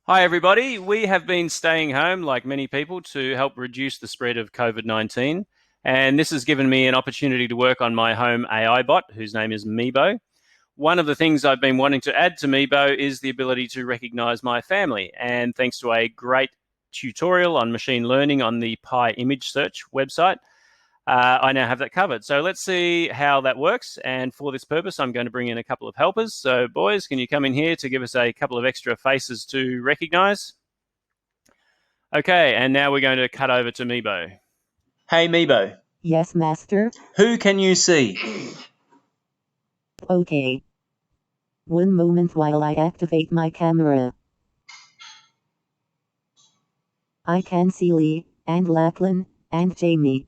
Hi, everybody. We have been staying home, like many people, to help reduce the spread of COVID-19. And this has given me an opportunity to work on my home AI bot, whose name is Meebo. One of the things I've been wanting to add to Meebo is the ability to recognize my family. And thanks to a great tutorial on machine learning on the Pi image search website, I now have that covered. So let's see how that works. And for this purpose, I'm going to bring in a couple of helpers. So boys, can you come in here to give us a couple of extra faces to recognize? Okay, and now we're going to cut over to Meebo. Hey Meebo, Yes, master. who can you see? Okay. One moment while I activate my camera. I can see Lee, and Lachlan, and Jamie.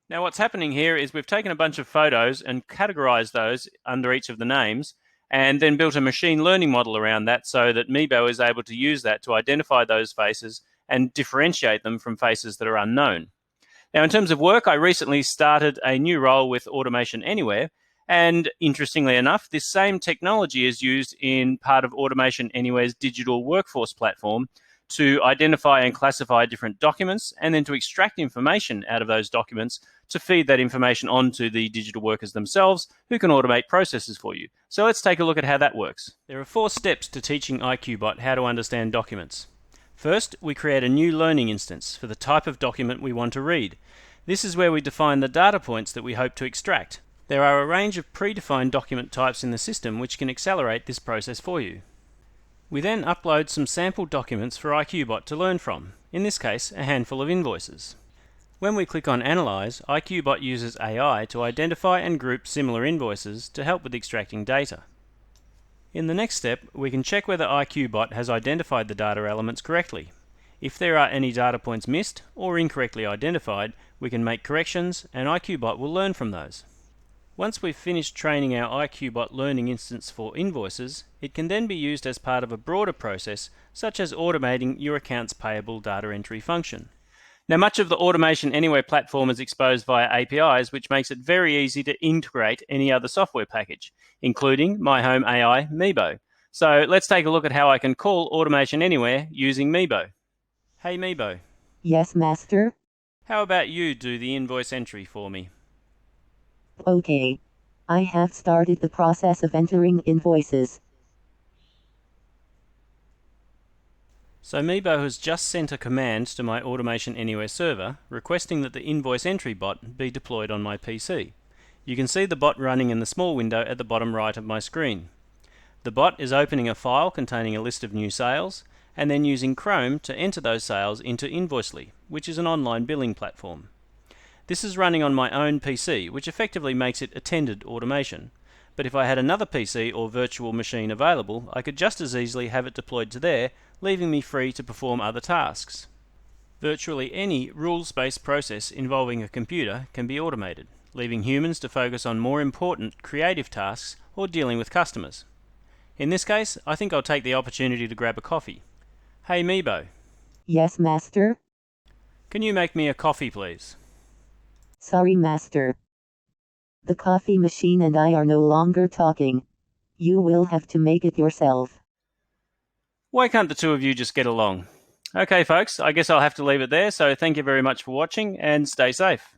Now what's happening here is we've taken a bunch of photos and categorized those under each of the names and then built a machine learning model around that so that Meebo is able to use that to identify those faces and differentiate them from faces that are unknown. Now, in terms of work, I recently started a new role with Automation Anywhere. And interestingly enough, this same technology is used in part of Automation Anywhere's digital workforce platform to identify and classify different documents and then to extract information out of those documents to feed that information onto the digital workers themselves who can automate processes for you. So let's take a look at how that works. There are 4 steps to teaching IQBot how to understand documents. First, we create a new learning instance for the type of document we want to read. This is where we define the data points that we hope to extract. There are a range of predefined document types in the system which can accelerate this process for you. We then upload some sample documents for IQBot to learn from, in this case a handful of invoices. When we click on Analyze, IQBot uses AI to identify and group similar invoices to help with extracting data. In the next step, we can check whether IQBot has identified the data elements correctly. If there are any data points missed or incorrectly identified, we can make corrections and IQBot will learn from those. Once we've finished training our IQBot learning instance for invoices, it can then be used as part of a broader process, such as automating your accounts payable data entry function. Now, much of the Automation Anywhere platform is exposed via APIs, which makes it very easy to integrate any other software package, including my home AI, Meebo. So let's take a look at how I can call Automation Anywhere using Meebo. Hey Meebo, Yes, master. how about you do the invoice entry for me? Okay. I have started the process of entering invoices. So Meebo has just sent a command to my Automation Anywhere server requesting that the invoice entry bot be deployed on my PC. You can see the bot running in the small window at the bottom right of my screen. The bot is opening a file containing a list of new sales and then using Chrome to enter those sales into Invoicely, which is an online billing platform. This is running on my own PC, which effectively makes it attended automation. But if I had another PC or virtual machine available, I could just as easily have it deployed to there, leaving me free to perform other tasks. Virtually any rules-based process involving a computer can be automated, leaving humans to focus on more important creative tasks or dealing with customers. In this case, I think I'll take the opportunity to grab a coffee. Hey Meebo, Yes, master. can you make me a coffee please? Sorry, master. The coffee machine and I are no longer talking. You will have to make it yourself. Why can't the two of you just get along? Okay folks, I guess I'll have to leave it there, so thank you very much for watching and stay safe.